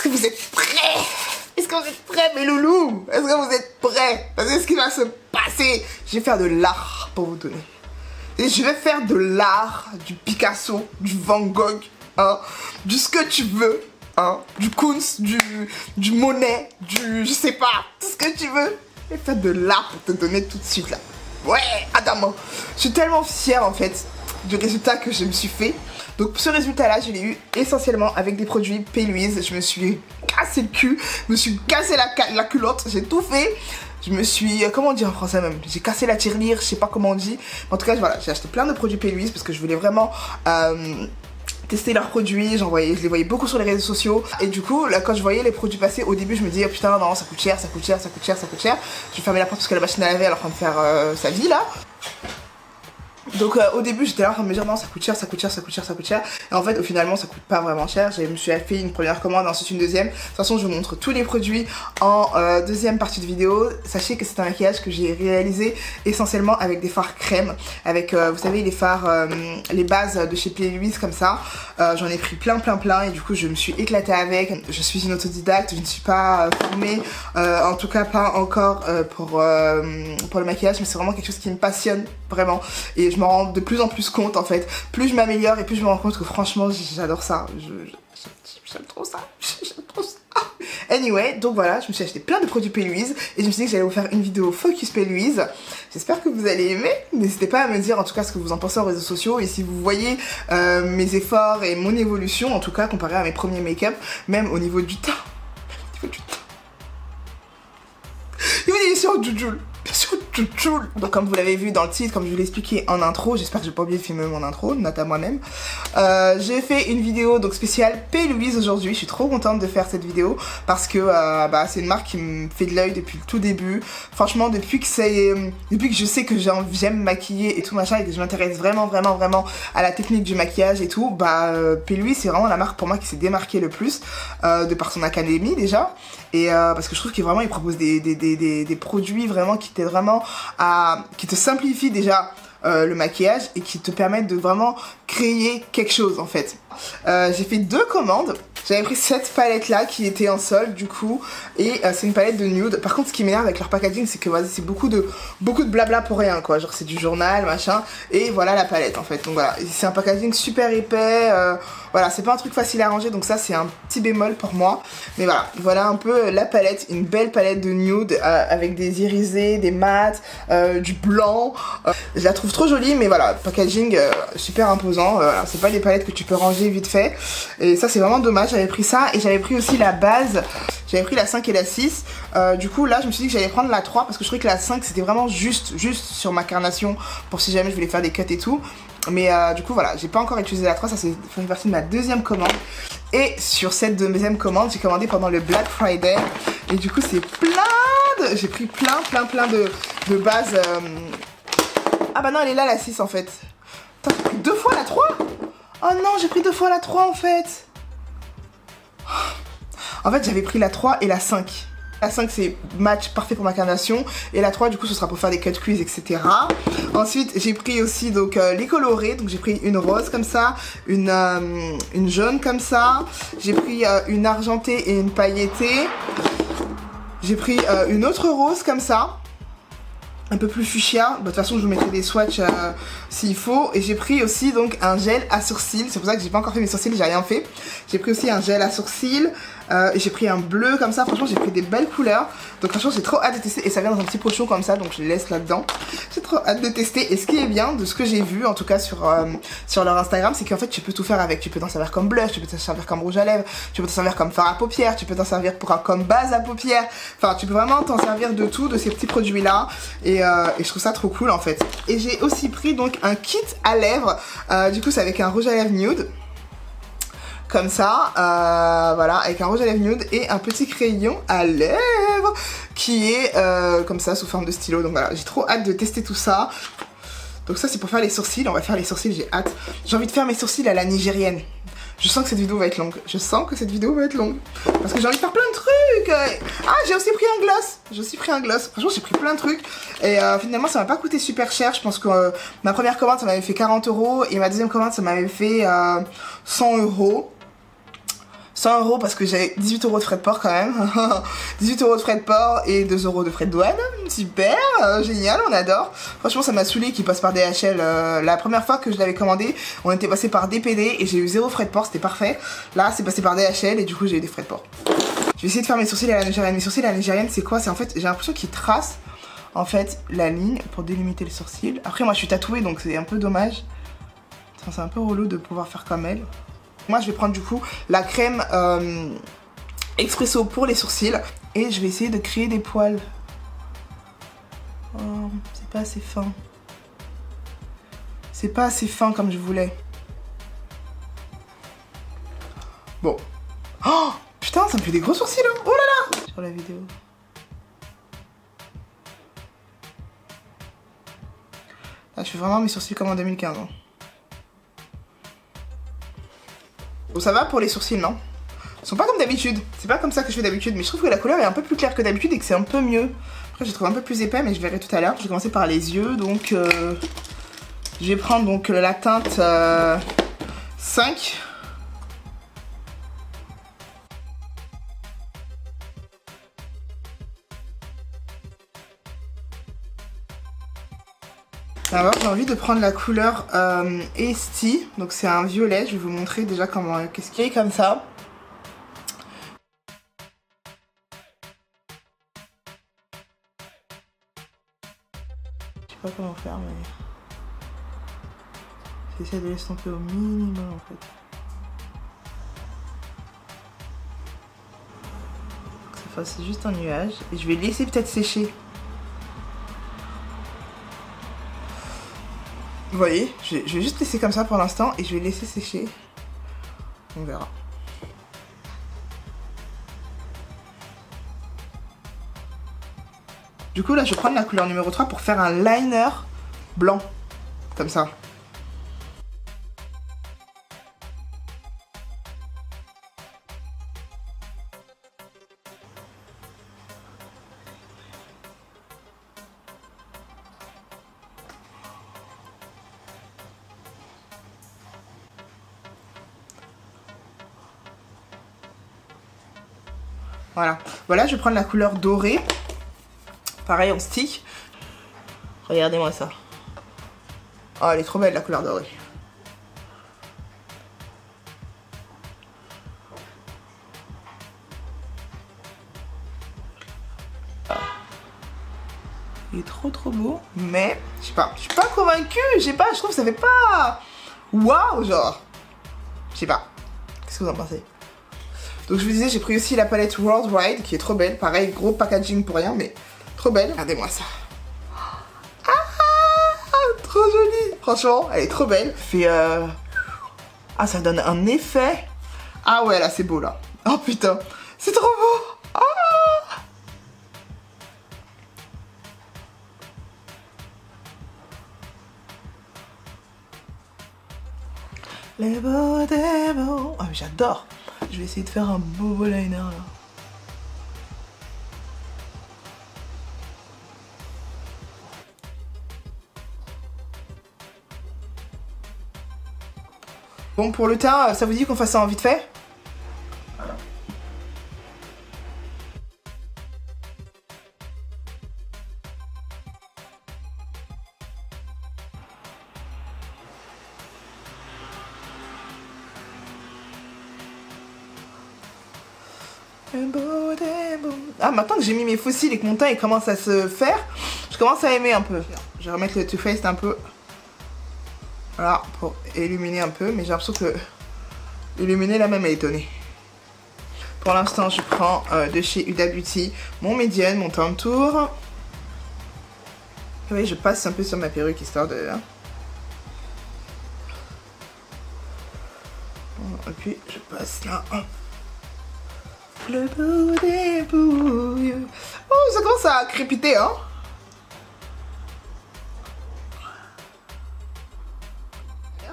Est-ce que vous êtes prêts? Est-ce que vous êtes prêts, mes loulous? Est-ce que vous êtes prêts? Parce que ce qui va se passer, je vais faire de l'art pour vous donner. Et je vais faire de l'art, du Picasso, du Van Gogh, hein, du ce que tu veux, hein, du Kunst, du Monet, du je sais pas, tout ce que tu veux. Je vais faire de l'art pour te donner tout de suite là. Ouais, Adamo. Je suis tellement fière en fait du résultat que je me suis fait. Donc ce résultat là je l'ai eu essentiellement avec des produits P. Louise. Je me suis cassé le cul, je me suis cassé la culotte, j'ai tout fait. Je me suis, comment on dit en français même, j'ai cassé la tirelire, je sais pas comment on dit. Mais en tout cas voilà, j'ai acheté plein de produits P. Louise parce que je voulais vraiment tester leurs produits. Je les voyais beaucoup sur les réseaux sociaux. Et du coup là quand je voyais les produits passer, au début je me disais oh, putain non ça coûte cher, ça coûte cher, ça coûte cher, ça coûte cher. Je vais fermer la porte parce que la machine à laver elle est en train de faire sa vie là. Donc au début j'étais là en train de me dire non ça coûte cher, ça coûte cher, ça coûte cher, ça coûte cher. Et en fait finalement ça coûte pas vraiment cher. Je me suis fait une première commande, ensuite une deuxième. De toute façon je vous montre tous les produits en deuxième partie de vidéo. Sachez que c'est un maquillage que j'ai réalisé essentiellement avec des fards crème. Avec vous savez les fards, les bases de chez P. Louise comme ça. J'en ai pris plein et du coup je me suis éclatée avec. Je suis une autodidacte, je ne suis pas formée, en tout cas pas encore pour le maquillage. Mais c'est vraiment quelque chose qui me passionne vraiment. Et je me rends de plus en plus compte en fait. Plus je m'améliore et plus je me rends compte que franchement j'adore ça. J'aime trop ça. J'aime trop ça. Anyway, donc voilà, je me suis acheté plein de produits P. Louise et je me suis dit que j'allais vous faire une vidéo focus P. Louise. J'espère que vous allez aimer. N'hésitez pas à me dire en tout cas ce que vous en pensez aux réseaux sociaux et si vous voyez mes efforts et mon évolution, en tout cas comparé à mes premiers make-up, même au niveau du teint. Il y a sur Jujoul. Donc comme vous l'avez vu dans le titre, comme je vous l'ai expliqué en intro, j'espère que j'ai pas oublié de filmer mon intro, note à moi-même. J'ai fait une vidéo donc spéciale P. Louise aujourd'hui. Je suis trop contente de faire cette vidéo parce que c'est une marque qui me fait de l'œil depuis le tout début. Franchement depuis que je sais que j'aime maquiller et tout machin et que je m'intéresse vraiment à la technique du maquillage et tout, P. Louise c'est vraiment la marque pour moi qui s'est démarquée le plus de par son académie déjà. Et parce que je trouve qu'il propose des produits vraiment qui t'aident vraiment qui te simplifient déjà le maquillage et qui te permettent de vraiment créer quelque chose en fait. J'ai fait 2 commandes. J'avais pris cette palette là qui était en solde du coup et c'est une palette de nude. Par contre ce qui m'énerve avec leur packaging c'est que c'est beaucoup de blabla pour rien quoi. Genre c'est du journal machin et voilà la palette en fait. Donc voilà, c'est un packaging super épais. Voilà, c'est pas un truc facile à ranger donc ça c'est un petit bémol pour moi. Mais voilà un peu la palette, une belle palette de nude avec des irisés, des mats, du blanc. Je la trouve trop jolie mais voilà, packaging super imposant. Voilà, c'est pas des palettes que tu peux ranger vite fait et ça c'est vraiment dommage. J'avais pris ça et j'avais pris aussi la base, j'avais pris la 5 et la 6. Du coup là je me suis dit que j'allais prendre la 3 parce que je trouvais que la 5 c'était vraiment juste sur ma carnation pour si jamais je voulais faire des cuts et tout. Mais du coup voilà, j'ai pas encore utilisé la 3, ça c'est une partie de ma deuxième commande. Et sur cette deuxième commande, j'ai commandé pendant le Black Friday. Et du coup c'est j'ai pris plein de bases. Ah bah non elle est là la 6 en fait. T'as pris 2 fois la 3? Oh non j'ai pris 2 fois la 3 en fait. En fait j'avais pris la 3 et la 5. La 5 c'est match parfait pour ma carnation et la 3 du coup ce sera pour faire des cut crease etc. Ensuite j'ai pris aussi donc les colorés, donc j'ai pris une rose comme ça, une jaune comme ça, j'ai pris une argentée et une pailletée, j'ai pris une autre rose comme ça, un peu plus fuchsia. De toute façon je vous mettrai des swatchs s'il faut. Et j'ai pris aussi donc un gel à sourcils, c'est pour ça que j'ai pas encore fait mes sourcils, j'ai rien fait. J'ai pris aussi un gel à sourcils et j'ai pris un bleu comme ça. Franchement j'ai pris des belles couleurs, donc franchement j'ai trop hâte de tester. Et ça vient dans un petit pochon comme ça, donc je les laisse là dedans. J'ai trop hâte de tester. Et ce qui est bien de ce que j'ai vu en tout cas sur leur Instagram, c'est qu'en fait tu peux tout faire avec. Tu peux t'en servir comme blush, tu peux t'en servir comme rouge à lèvres, tu peux t'en servir comme fard à paupières, tu peux t'en servir comme base à paupières. Enfin tu peux vraiment t'en servir de tout, de ces petits produits là. Et je trouve ça trop cool en fait. Et j'ai aussi pris donc un kit à lèvres, du coup c'est avec un rouge à lèvres nude comme ça, voilà, avec un rouge à lèvres nude et un petit crayon à lèvres qui est comme ça sous forme de stylo. Donc voilà, j'ai trop hâte de tester tout ça. Donc ça c'est pour faire les sourcils, on va faire les sourcils, j'ai hâte. J'ai envie de faire mes sourcils à la nigérienne. Je sens que cette vidéo va être longue. Je sens que cette vidéo va être longue. Parce que j'ai envie de faire plein de trucs. Ah, j'ai aussi pris un gloss. J'ai aussi pris un gloss. Franchement, j'ai pris plein de trucs. Et finalement, ça m'a pas coûté super cher. Je pense que ma première commande, ça m'avait fait 40 € et ma deuxième commande, ça m'avait fait 100 €. 100 € parce que j'avais 18 € de frais de port quand même. 18 € de frais de port et 2 € de frais de douane. Super, génial, on adore. Franchement, ça m'a saoulé qu'ils passent par DHL. La première fois que je l'avais commandé, on était passé par DPD et j'ai eu 0 frais de port, c'était parfait. Là, c'est passé par DHL et du coup, j'ai eu des frais de port. Je vais essayer de faire mes sourcils à la nigérienne. Mes sourcils à la nigérienne, c'est quoi? C'est en fait, j'ai l'impression qu'ils tracent en fait la ligne pour délimiter les sourcils. Après, moi, je suis tatouée, donc c'est un peu dommage. C'est un peu relou de pouvoir faire comme elle. Moi, je vais prendre du coup la crème expresso pour les sourcils et je vais essayer de créer des poils. Oh, c'est pas assez fin. C'est pas assez fin comme je voulais. Bon. Oh putain, ça me fait des gros sourcils hein. Oh là là. Sur la vidéo. Là, je fais vraiment mes sourcils comme en 2015. Hein. Bon, ça va pour les sourcils, non? Ils sont pas comme d'habitude. C'est pas comme ça que je fais d'habitude. Mais je trouve que la couleur est un peu plus claire que d'habitude et que c'est un peu mieux. Après, je trouve un peu plus épais, mais je verrai tout à l'heure. Je vais commencer par les yeux. Donc, je vais prendre donc la teinte 5. Alors, j'ai envie de prendre la couleur Esti, donc c'est un violet, je vais vous montrer déjà comment, qu'est-ce qu'il y a comme ça. Je sais pas comment faire, mais j'essaie de l'estomper au minimum en fait. Que ça fasse juste un nuage, et je vais laisser peut-être sécher. Vous voyez, je vais juste laisser comme ça pour l'instant et je vais laisser sécher. On verra. Du coup là je vais prendre la couleur numéro 3 pour faire un liner blanc. Comme ça. Voilà. Voilà, je vais prendre la couleur dorée. Pareil en stick. Regardez-moi ça. Oh, elle est trop belle la couleur dorée. Il est trop beau. Mais, je sais pas. Je suis pas convaincue. Je sais pas, je trouve que ça fait pas... Waouh, genre. Je sais pas. Qu'est-ce que vous en pensez? Donc je vous disais, j'ai pris aussi la palette Worldwide qui est trop belle. Pareil, gros packaging pour rien, mais trop belle. Regardez-moi ça. Ah, trop jolie. Franchement, elle est trop belle. Fait ah, ça donne un effet. Ah ouais, là, c'est beau, là. Oh putain, c'est trop beau. Ah. Les beaux des beaux. Ah, mais j'adore. Je vais essayer de faire un beau liner là. Bon, pour le teint, ça vous dit qu'on fasse ça en vite fait? Ah, maintenant que j'ai mis mes faux cils et que mon teint il commence à se faire, je commence à aimer un peu. Je vais remettre le Too Faced un peu. Voilà, pour illuminer un peu, mais j'ai l'impression que illuminer la même est étonnée. Pour l'instant, je prends de chez Huda Beauty mon Medium, mon teint de tour. Oui, je passe un peu sur ma perruque histoire de... Et puis, je passe là. Le bout des bouilles. Oh, ça commence à crépiter, hein.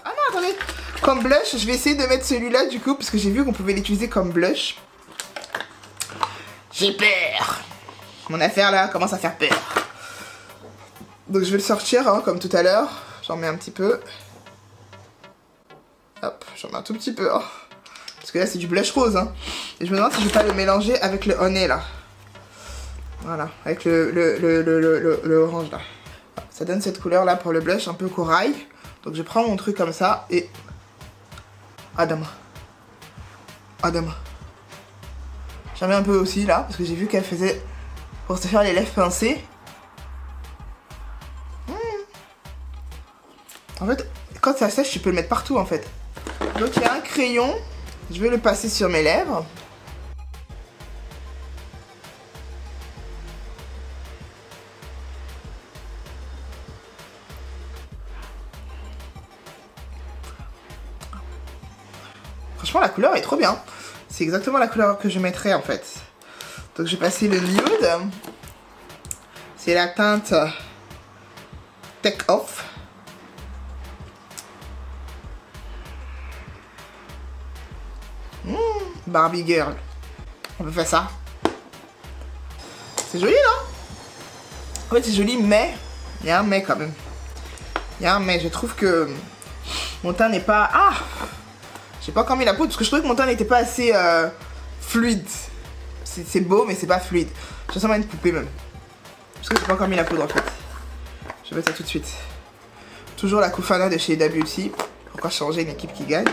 Ah non, attendez. Comme blush, je vais essayer de mettre celui-là du coup, parce que j'ai vu qu'on pouvait l'utiliser comme blush. J'ai peur. Mon affaire là commence à faire peur. Donc je vais le sortir, hein, comme tout à l'heure. J'en mets un petit peu. Hop, j'en mets un tout petit peu. Hein. Parce que là c'est du blush rose hein. Et je me demande si je vais pas le mélanger avec le honey là. Voilà, avec le orange là. Ça donne cette couleur là pour le blush un peu corail. Donc je prends mon truc comme ça et... Adama. Adama. J'en mets un peu aussi là, parce que j'ai vu qu'elle faisait pour se faire les lèvres pincées. En fait, quand ça sèche, tu peux le mettre partout en fait. Donc il y a un crayon, je vais le passer sur mes lèvres. Franchement, la couleur est trop bien. C'est exactement la couleur que je mettrais en fait. Donc je vais passer le nude. C'est la teinte Take Off. Barbie Girl. On peut faire ça. C'est joli non? En fait c'est joli mais il y a un mais quand même. Il y a un mais. Je trouve que mon teint n'est pas... Ah! J'ai pas encore mis la poudre parce que je trouvais que mon teint n'était pas assez fluide. C'est beau mais c'est pas fluide. Je ressemble à une poupée même. Parce que j'ai pas encore mis la poudre en fait. Je vais mettre ça tout de suite. Toujours la Kufana de chez Huda Beauty. Pourquoi changer une équipe qui gagne?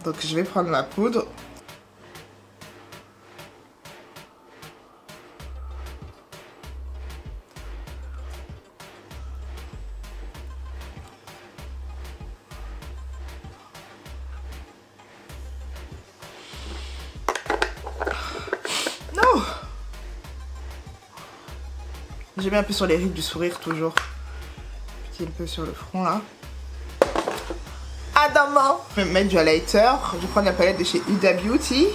Donc je vais prendre la poudre. Non! J'ai mis un peu sur les rides du sourire toujours. Petit un peu sur le front là. Adama! Je vais mettre du highlighter. Je vais prendre la palette de chez Huda Beauty.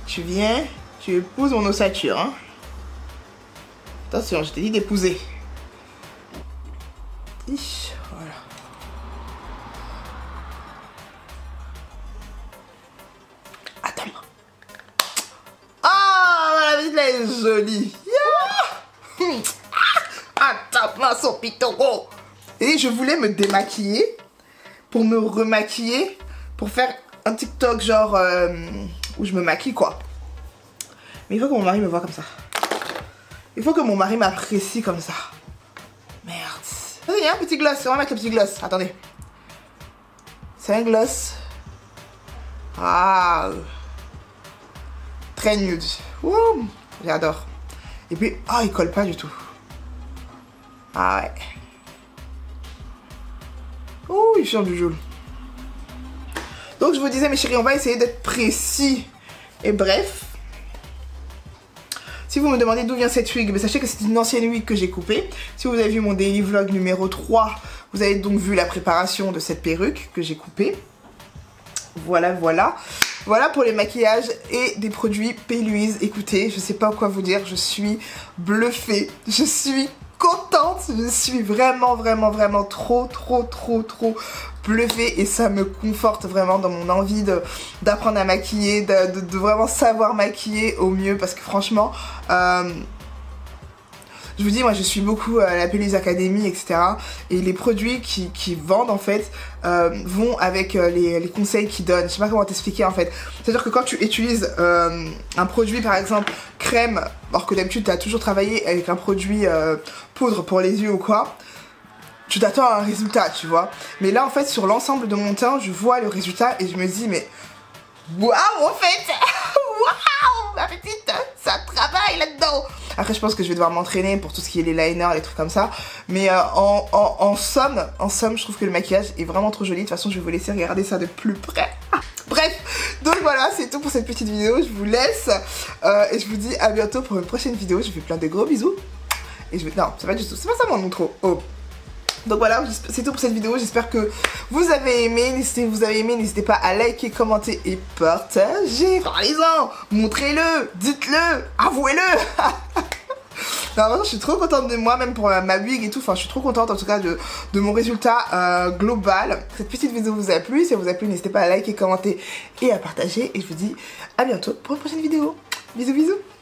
Tu viens, tu épouses mon ossature. Hein. Attention, je t'ai dit d'épouser. Voilà. Adama. Ah, la petite là est jolie. Yeah. Adama son pitoro. Et je voulais me démaquiller. Pour me remaquiller, pour faire un TikTok genre où je me maquille quoi. Mais il faut que mon mari me voit comme ça. Il faut que mon mari m'apprécie comme ça. Merde. Il y a un petit gloss, on va mettre le petit gloss. Attendez. C'est un gloss. Ah. Très nude. Wouh. J'adore. Et puis, ah, il colle pas du tout. Ah ouais. Oh, il change du jaune. Donc je vous disais mes chéris, on va essayer d'être précis et bref. Si vous me demandez d'où vient cette wig, sachez que c'est une ancienne wig que j'ai coupée. Si vous avez vu mon daily vlog numéro 3, vous avez donc vu la préparation de cette perruque que j'ai coupée. Voilà, voilà. Voilà pour les maquillages et des produits P-Louise. Écoutez, je sais pas quoi vous dire, je suis bluffée. Je suis contente, je suis vraiment trop bluffée et ça me conforte vraiment dans mon envie d'apprendre à maquiller, de vraiment savoir maquiller au mieux parce que franchement je vous dis, moi je suis beaucoup à la P-Louise Academy, etc. Et les produits qui vendent en fait vont avec les conseils qu'ils donnent. Je sais pas comment t'expliquer en fait. C'est-à-dire que quand tu utilises un produit par exemple crème, alors que d'habitude tu as toujours travaillé avec un produit poudre pour les yeux ou quoi, tu t'attends à un résultat, tu vois. Mais là en fait sur l'ensemble de mon teint, je vois le résultat et je me dis mais waouh en fait. Waouh ma petite, ça travaille là-dedans. Après je pense que je vais devoir m'entraîner pour tout ce qui est les liners, les trucs comme ça. Mais en somme, je trouve que le maquillage est vraiment trop joli. De toute façon je vais vous laisser regarder ça de plus près. Bref, donc voilà, c'est tout pour cette petite vidéo. Je vous laisse et je vous dis à bientôt pour une prochaine vidéo. Je vous fais plein de gros bisous. Et je vais... Non, c'est pas du tout, c'est pas ça mon outro. Oh. Donc voilà, c'est tout pour cette vidéo. J'espère que vous avez aimé. Si vous avez aimé, n'hésitez pas à liker, commenter et partager. Parlez-en, montrez-le, dites-le, avouez-le. Non, vraiment, je suis trop contente de moi, même pour ma wig et tout. Enfin, je suis trop contente en tout cas de mon résultat global. Cette petite vidéo vous a plu. Si elle vous a plu, n'hésitez pas à liker, commenter et à partager. Et je vous dis à bientôt pour une prochaine vidéo. Bisous, bisous.